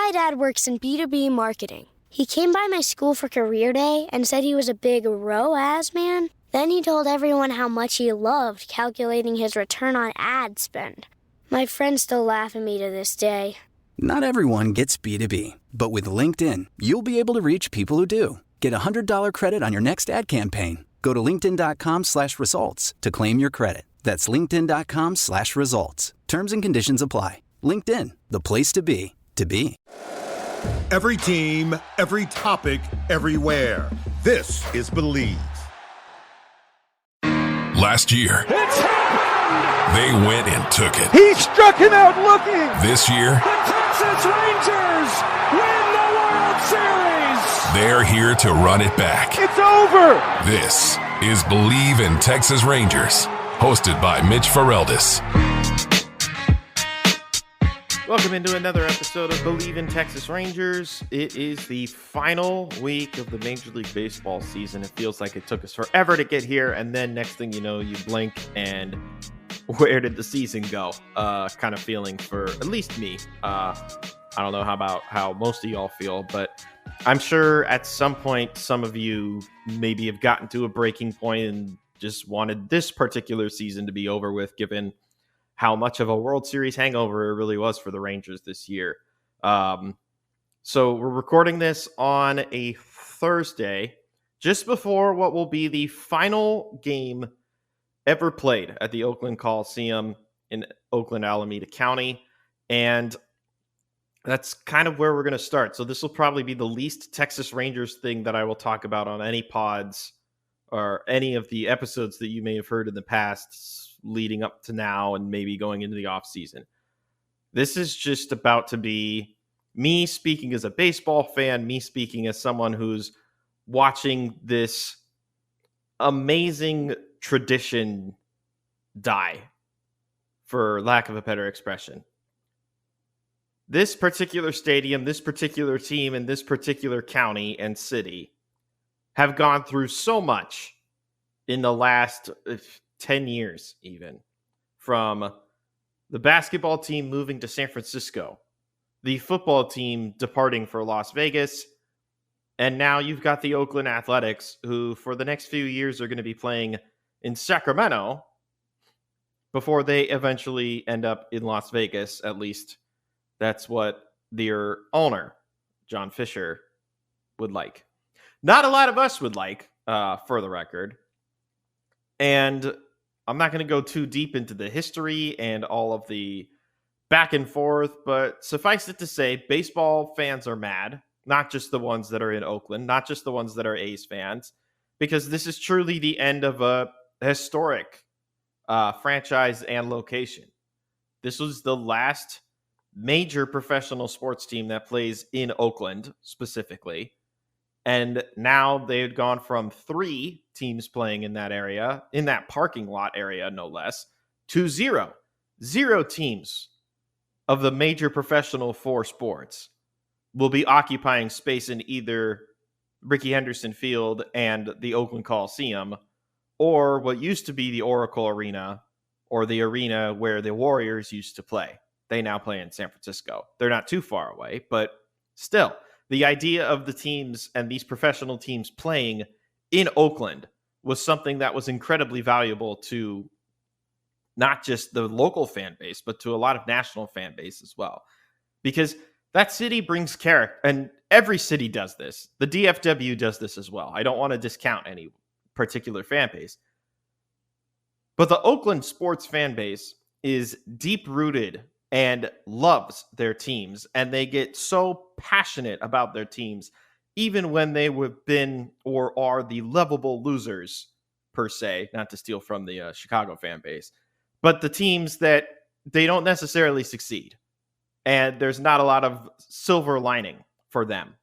My dad works in B2B marketing. He came by my school for career day and said he was a big ROAS man. Then he told everyone how much he loved calculating his return on ad spend. My friends still laugh at me to this day. Not everyone gets B2B, but with LinkedIn, you'll be able to reach people who do. Get a $100 credit on your next ad campaign. Go to linkedin.com/results to claim your credit. That's linkedin.com/results. Terms and conditions apply. LinkedIn, the place to be, to be. Every team, every topic, everywhere. This is Believe. Last year, they went and took it. He struck him out looking. This year, the Texas Rangers win the World Series. They're here to run it back. It's over. This is Believe in Texas Rangers, hosted by Mitch Ferreldis. Welcome into another episode of Believe in Texas Rangers. It is the final week of the Major League Baseball season. It feels like it took us forever to get here, and then next thing you know, you blink and where did the season go? Kind of feeling for at least me. I don't know how most of y'all feel, but I'm sure at some point some of you maybe have gotten to a breaking point and just wanted this particular season to be over with, given how much of a World Series hangover it really was for the Rangers this year. So we're recording this on a Thursday, just before what will be the final game ever played at the Oakland Coliseum in Oakland, Alameda County. And that's kind of where we're going to start. So this will probably be the least Texas Rangers thing that I will talk about on any pods or any of the episodes that you may have heard in the past leading up to now and maybe going into the off season. This is just about to be me speaking as a baseball fan, me speaking as someone who's watching this amazing tradition die, for lack of a better expression. This particular stadium, this particular team, and this particular county and city have gone through so much in the last 10 years, even, from the basketball team moving to San Francisco, the football team departing for Las Vegas, and now you've got the Oakland Athletics, who for the next few years are going to be playing in Sacramento before they eventually end up in Las Vegas. At least that's what their owner, John Fisher, would like. Not a lot of us would like, for the record. And I'm not going to go too deep into the history and all of the back and forth, but suffice it to say, baseball fans are mad. Not just the ones that are in Oakland, not just the ones that are A's fans, because this is truly the end of a historic franchise and location. This was the last major professional sports team that plays in Oakland specifically. And now they had gone from 3 teams playing in that area, in that parking lot area, no less, to 0. 0 teams of the major professional 4 sports will be occupying space in either Rickey Henderson Field and the Oakland Coliseum, or what used to be the Oracle Arena, or the arena where the Warriors used to play. They now play in San Francisco. They're not too far away, but still, the idea of the teams and these professional teams playing in Oakland was something that was incredibly valuable to not just the local fan base, but to a lot of national fan base as well. Because that city brings character, and every city does this. The DFW does this as well. I don't want to discount any particular fan base. But the Oakland sports fan base is deep-rooted and loves their teams, and they get so passionate about their teams, even when they have been or are the lovable losers, per se, not to steal from the Chicago fan base, but the teams that they don't necessarily succeed, and there's not a lot of silver lining for them.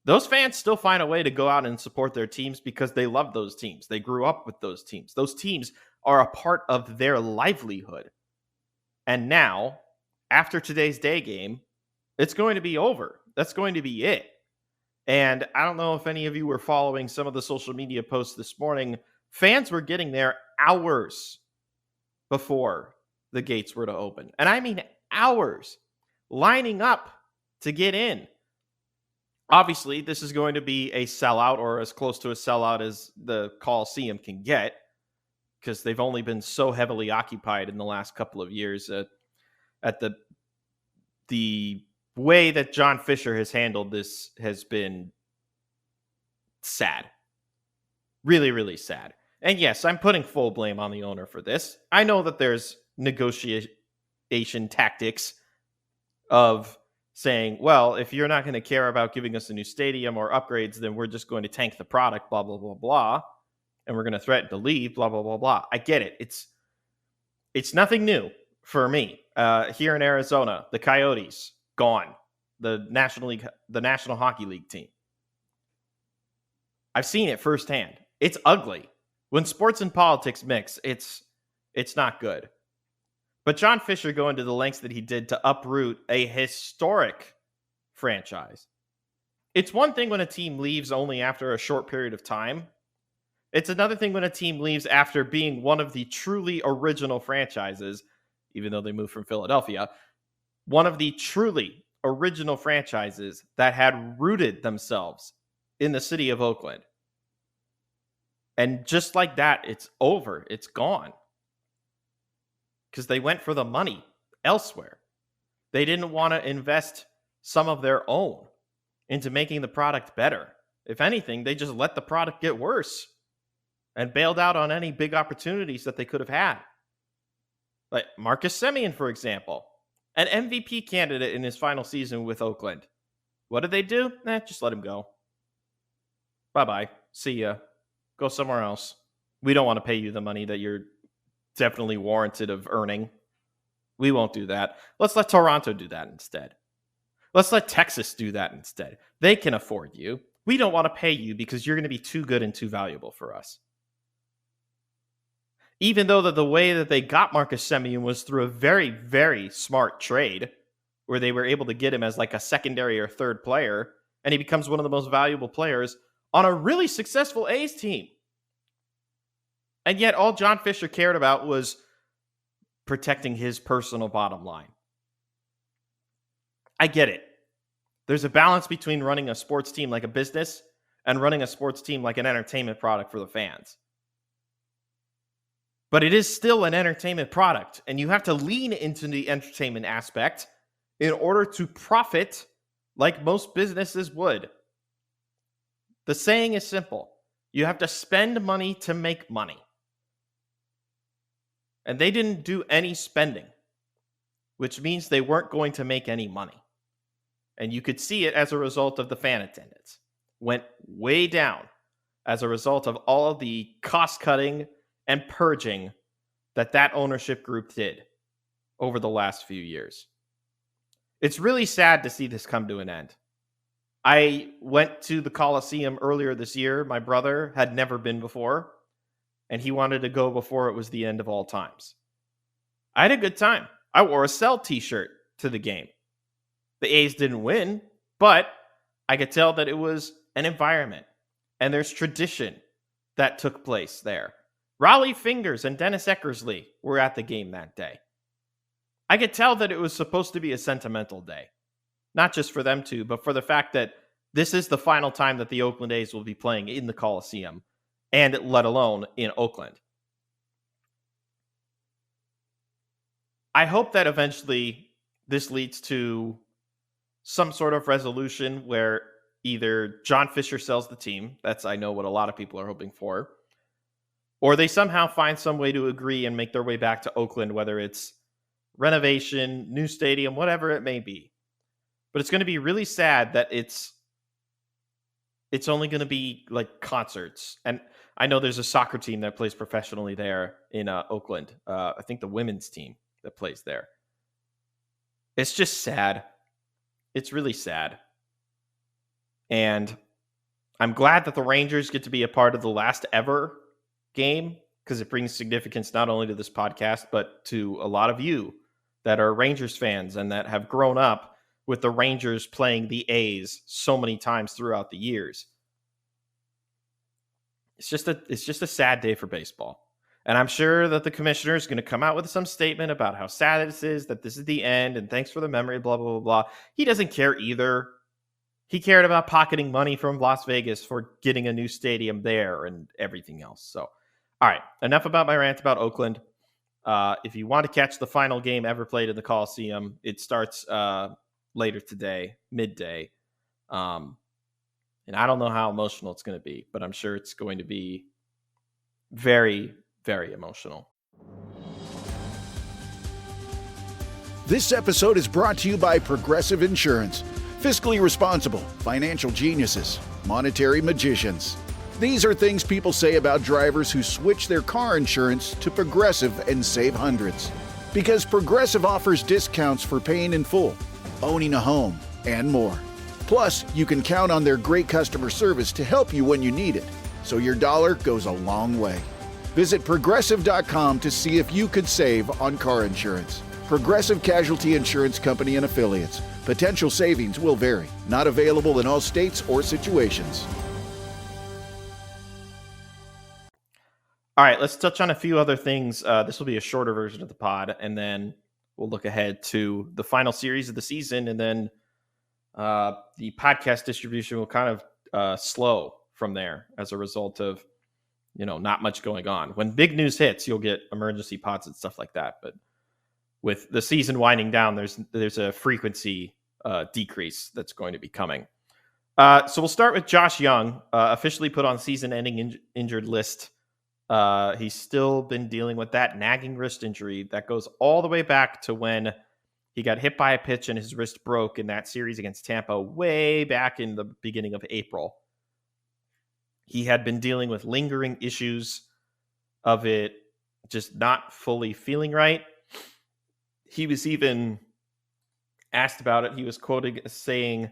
Those fans still find a way to go out and support their teams because they love those teams. They grew up with those teams. Those teams are a part of their livelihood. And now, after today's day game, it's going to be over. That's going to be it. And I don't know if any of you were following some of the social media posts this morning. Fans were getting there hours before the gates were to open. And I mean hours, lining up to get in. Obviously, this is going to be a sellout, or as close to a sellout as the Coliseum can get, because they've only been so heavily occupied in the last couple of years. At the way that John Fisher has handled this has been sad. Really, really sad. And yes, I'm putting full blame on the owner for this. I know that there's negotiation tactics of saying, well, if you're not going to care about giving us a new stadium or upgrades, then we're just going to tank the product, blah, blah, blah, blah. And we're going to threaten to leave, blah, blah, blah, blah. I get it. It's nothing new for me. Here in Arizona, the Coyotes, gone. The National Hockey League team. I've seen it firsthand. It's ugly. When sports and politics mix, it's not good. But John Fisher going to the lengths that he did to uproot a historic franchise. It's one thing when a team leaves only after a short period of time. It's another thing when a team leaves after being one of the truly original franchises, even though they moved from Philadelphia, one of the truly original franchises that had rooted themselves in the city of Oakland. And just like that, it's over. It's gone. Because they went for the money elsewhere. They didn't want to invest some of their own into making the product better. If anything, they just let the product get worse and bailed out on any big opportunities that they could have had. Like Marcus Semien, for example, an MVP candidate in his final season with Oakland. What did they do? Just let him go. Bye-bye. See ya. Go somewhere else. We don't want to pay you the money that you're definitely warranted of earning. We won't do that. Let's let Toronto do that instead. Let's let Texas do that instead. They can afford you. We don't want to pay you because you're going to be too good and too valuable for us. Even though the way that they got Marcus Semien was through a very, very smart trade, where they were able to get him as like a secondary or third player, and he becomes one of the most valuable players on a really successful A's team. And yet all John Fisher cared about was protecting his personal bottom line. I get it. There's a balance between running a sports team like a business and running a sports team like an entertainment product for the fans. But it is still an entertainment product, and you have to lean into the entertainment aspect in order to profit like most businesses would. The saying is simple. You have to spend money to make money. And they didn't do any spending, which means they weren't going to make any money. And you could see it as a result of the fan attendance. Went way down as a result of all of the cost-cutting and purging that ownership group did over the last few years. It's really sad to see this come to an end. I went to the Coliseum earlier this year. My brother had never been before, and he wanted to go before it was the end of all times. I had a good time. I wore a Cell t-shirt to the game. The A's didn't win, but I could tell that it was an environment, and there's tradition that took place there. Raleigh Fingers and Dennis Eckersley were at the game that day. I could tell that it was supposed to be a sentimental day. Not just for them two, but for the fact that this is the final time that the Oakland A's will be playing in the Coliseum, and let alone in Oakland. I hope that eventually this leads to some sort of resolution where either John Fisher sells the team, that's I know what a lot of people are hoping for, or they somehow find some way to agree and make their way back to Oakland, whether it's renovation, new stadium, whatever it may be. But it's going to be really sad that it's only going to be like concerts. And I know there's a soccer team that plays professionally there in Oakland. I think the women's team that plays there. It's just sad. It's really sad. And I'm glad that the Rangers get to be a part of the last ever game, because it brings significance not only to this podcast, but to a lot of you that are Rangers fans and that have grown up with the Rangers playing the A's so many times throughout the years. It's just a sad day for baseball. And I'm sure that the commissioner is going to come out with some statement about how sad this is, that this is the end, and thanks for the memory, blah, blah, blah, blah. He doesn't care either. He cared about pocketing money from Las Vegas for getting a new stadium there and everything else. So, all right, enough about my rant about Oakland. If you want to catch the final game ever played in the Coliseum, it starts later today, midday. And I don't know how emotional it's going to be, but I'm sure it's going to be very, very emotional. This episode is brought to you by Progressive Insurance. Fiscally responsible, financial geniuses, monetary magicians. These are things people say about drivers who switch their car insurance to Progressive and save hundreds. Because Progressive offers discounts for paying in full, owning a home, and more. Plus, you can count on their great customer service to help you when you need it, so your dollar goes a long way. Visit Progressive.com to see if you could save on car insurance. Progressive Casualty Insurance Company and Affiliates. Potential savings will vary. Not available in all states or situations. All right, let's touch on a few other things. This will be a shorter version of the pod, and then we'll look ahead to the final series of the season, and then the podcast distribution will kind of slow from there as a result of, not much going on. When big news hits, you'll get emergency pods and stuff like that. But with the season winding down, there's a frequency decrease that's going to be coming. So we'll start with Josh Jung, officially put on season-ending injured list. He's still been dealing with that nagging wrist injury that goes all the way back to when he got hit by a pitch and his wrist broke in that series against Tampa way back in the beginning of April. He had been dealing with lingering issues of it just not fully feeling right. He was even asked about it. He was quoted as saying,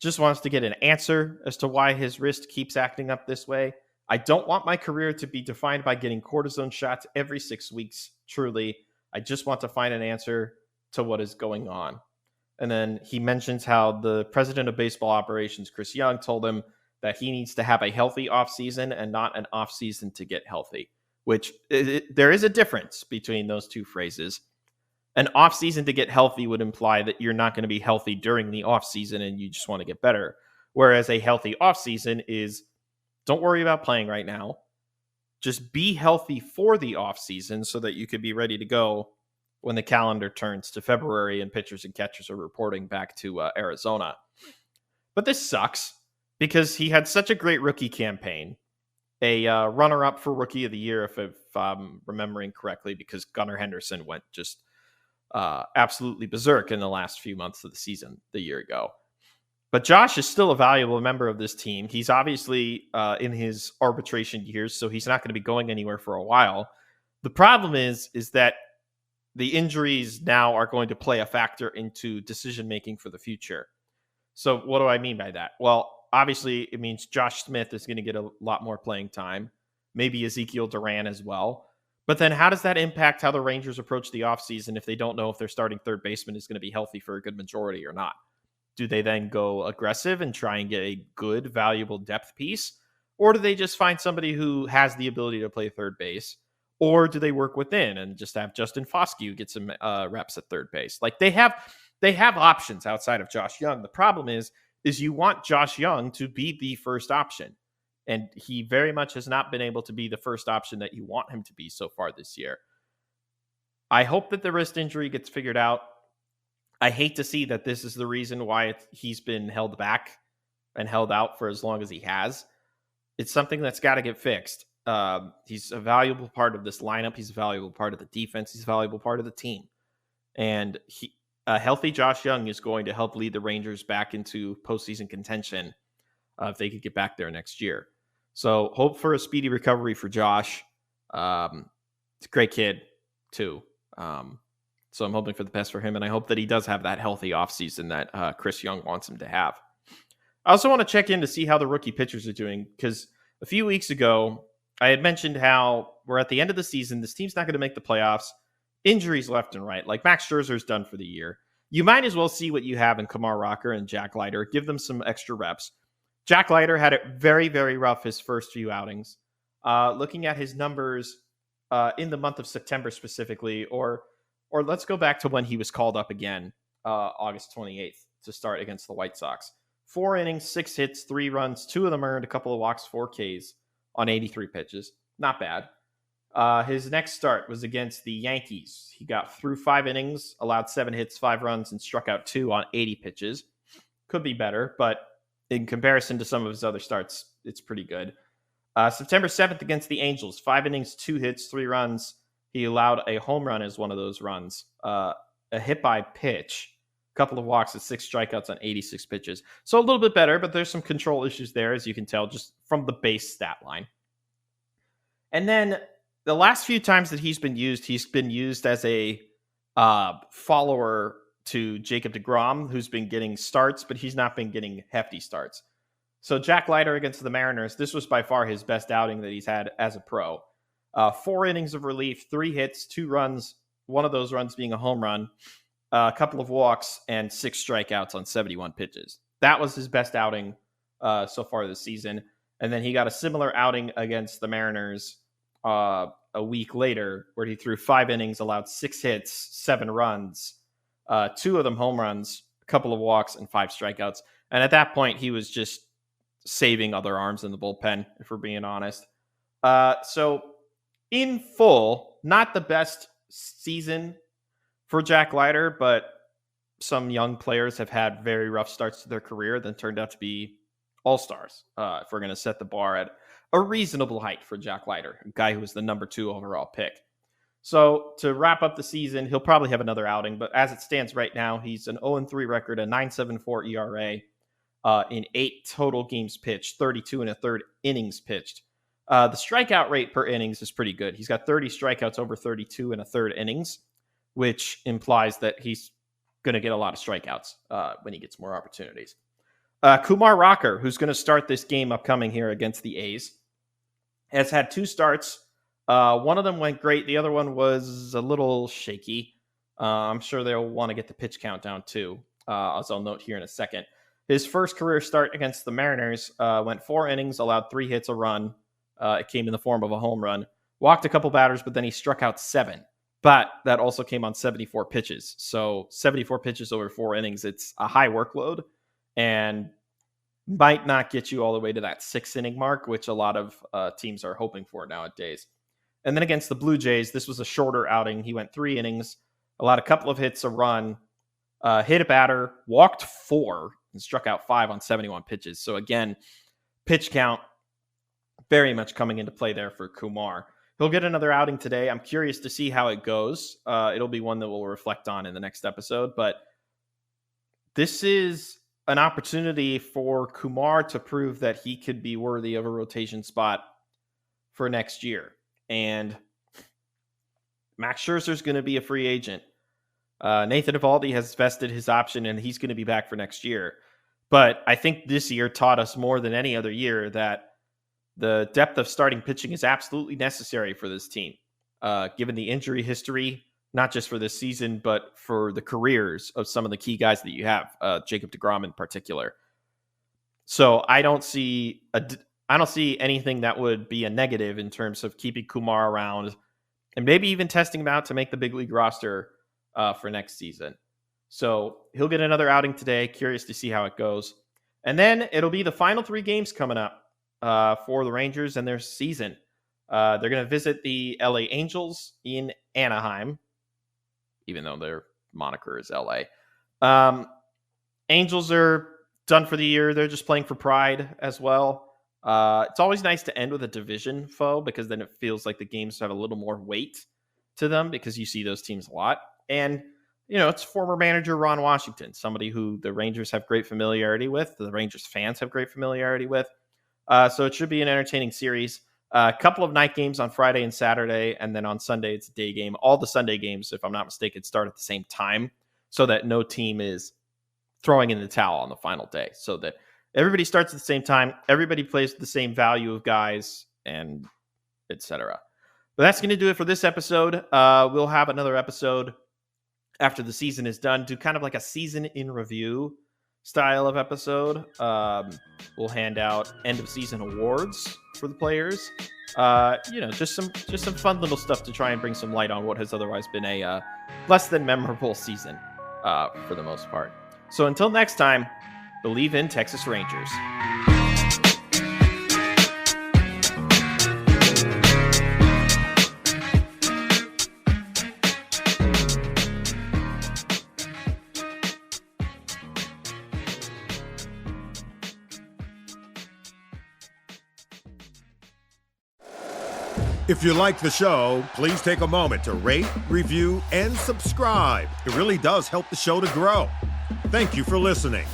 just wants to get an answer as to why his wrist keeps acting up this way. I don't want my career to be defined by getting cortisone shots every 6 weeks. Truly, I just want to find an answer to what is going on. And then he mentions how the president of baseball operations, Chris Jung, told him that he needs to have a healthy offseason and not an offseason to get healthy, which there is a difference between those two phrases. An offseason to get healthy would imply that you're not going to be healthy during the offseason and you just want to get better. Whereas a healthy offseason is, don't worry about playing right now. Just be healthy for the offseason so that you could be ready to go when the calendar turns to February and pitchers and catchers are reporting back to Arizona. But this sucks because he had such a great rookie campaign. A runner-up for Rookie of the Year, if I'm remembering correctly, because Gunnar Henderson went just absolutely berserk in the last few months of the season the year ago. But Josh is still a valuable member of this team. He's obviously in his arbitration years, so he's not going to be going anywhere for a while. The problem is that the injuries now are going to play a factor into decision-making for the future. So what do I mean by that? Well, obviously it means Josh Smith is going to get a lot more playing time, maybe Ezekiel Duran as well. But then how does that impact how the Rangers approach the offseason if they don't know if their starting third baseman is going to be healthy for a good majority or not? Do they then go aggressive and try and get a good, valuable depth piece? Or do they just find somebody who has the ability to play third base? Or do they work within and just have Justin Foscue get some reps at third base? Like they have options outside of Josh Jung. The problem is you want Josh Jung to be the first option. And he very much has not been able to be the first option that you want him to be so far this year. I hope that the wrist injury gets figured out. I hate to see that this is the reason why he's been held back and held out for as long as he has. It's something that's got to get fixed. He's a valuable part of this lineup. He's a valuable part of the defense. He's a valuable part of the team. And a healthy Josh Jung is going to help lead the Rangers back into postseason contention if they could get back there next year. So hope for a speedy recovery for Josh. It's a great kid, too. So I'm hoping for the best for him, and I hope that he does have that healthy offseason that Chris Jung wants him to have. I also want to check in to see how the rookie pitchers are doing, because a few weeks ago, I had mentioned how we're at the end of the season. This team's not going to make the playoffs. Injuries left and right. Like Max Scherzer's done for the year. You might as well see what you have in Kumar Rocker and Jack Leiter. Give them some extra reps. Jack Leiter had it very, very rough his first few outings. Looking at his numbers in the month of September specifically, or let's go back to when he was called up again, August 28th to start against the White Sox. 4 innings, 6 hits, 3 runs, 2 of them earned, a couple of walks, 4 Ks on 83 pitches. Not bad. His next start was against the Yankees. He got through 5 innings, allowed 7 hits, 5 runs, and struck out 2 on 80 pitches. Could be better, but in comparison to some of his other starts, it's pretty good. September 7th against the Angels, 5 innings, 2 hits, 3 runs. He allowed a home run as one of those runs, a hit by pitch, a couple of walks, and 6 strikeouts on 86 pitches. So a little bit better, but there's some control issues there, as you can tell, just from the base stat line. And then the last few times that he's been used as a follower to Jacob deGrom, who's been getting starts, but he's not been getting hefty starts. So Jack Leiter against the Mariners, this was by far his best outing that he's had as a pro. 4 innings of relief, 3 hits, 2 runs, one of those runs being a home run, a couple of walks, and 6 strikeouts on 71 pitches. That was his best outing so far this season. And then he got a similar outing against the Mariners a week later, where he threw 5 innings, allowed 6 hits, 7 runs, 2 of them home runs, a couple of walks, and 5 strikeouts. And at that point, he was just saving other arms in the bullpen, if we're being honest. So in full, not the best season for Jack Leiter, but some young players have had very rough starts to their career, then turned out to be all-stars, if we're going to set the bar at a reasonable height for Jack Leiter, a guy who was the number 2 overall pick. So to wrap up the season, he'll probably have another outing, but as it stands right now, he's an 0-3 record, a 9.74 ERA in 8 total games pitched, 32 and a third innings pitched. The strikeout rate per innings is pretty good. He's got 30 strikeouts over 32 and a third innings, which implies that he's going to get a lot of strikeouts when he gets more opportunities. Kumar Rocker, who's going to start this game upcoming here against the A's, has had 2 starts. One of them went great. The other one was a little shaky. I'm sure they'll want to get the pitch count down too, as I'll note here in a second. His first career start against the Mariners went 4 innings, allowed 3 hits, a run. It came in the form of a home run. Walked a couple batters, but then he struck out 7. But that also came on 74 pitches. So 74 pitches over 4 innings. It's a high workload and might not get you all the way to that 6-inning mark, which a lot of teams are hoping for nowadays. And then against the Blue Jays, this was a shorter outing. He went 3 innings, allowed a couple of hits, a run, hit a batter, walked 4, and struck out 5 on 71 pitches. So again, pitch count very much coming into play there for Kumar. He'll get another outing today. I'm curious to see how it goes. It'll be one that we'll reflect on in the next episode. But this is an opportunity for Kumar to prove that he could be worthy of a rotation spot for next year. And Max Scherzer's going to be a free agent. Nathan Eovaldi has vested his option, and he's going to be back for next year. But I think this year taught us more than any other year that the depth of starting pitching is absolutely necessary for this team, given the injury history, not just for this season, but for the careers of some of the key guys that you have, Jacob deGrom in particular. So I don't see anything that would be a negative in terms of keeping Kumar around and maybe even testing him out to make the big league roster for next season. So he'll get another outing today. Curious to see how it goes. And then it'll be the final 3 games coming up for the Rangers and their season. They're going to visit the LA Angels in Anaheim, even though their moniker is LA. Angels are done for the year. They're just playing for pride as well. It's always nice to end with a division foe because then it feels like the games have a little more weight to them because you see those teams a lot. And, it's former manager Ron Washington, somebody who the Rangers have great familiarity with, the Rangers fans have great familiarity with. So it should be an entertaining series. A couple of night games on Friday and Saturday, and then on Sunday it's a day game. All the Sunday games, if I'm not mistaken, start at the same time so that no team is throwing in the towel on the final day. So that everybody starts at the same time, everybody plays the same value of guys, and etc. But that's going to do it for this episode. We'll have another episode after the season is done, do kind of like a season in review style of episode. We'll hand out end of season awards for the players just some fun little stuff to try and bring some light on what has otherwise been a less than memorable season for the most part. So until next time, believe in Texas Rangers. If you like the show, please take a moment to rate, review, and subscribe. It really does help the show to grow. Thank you for listening.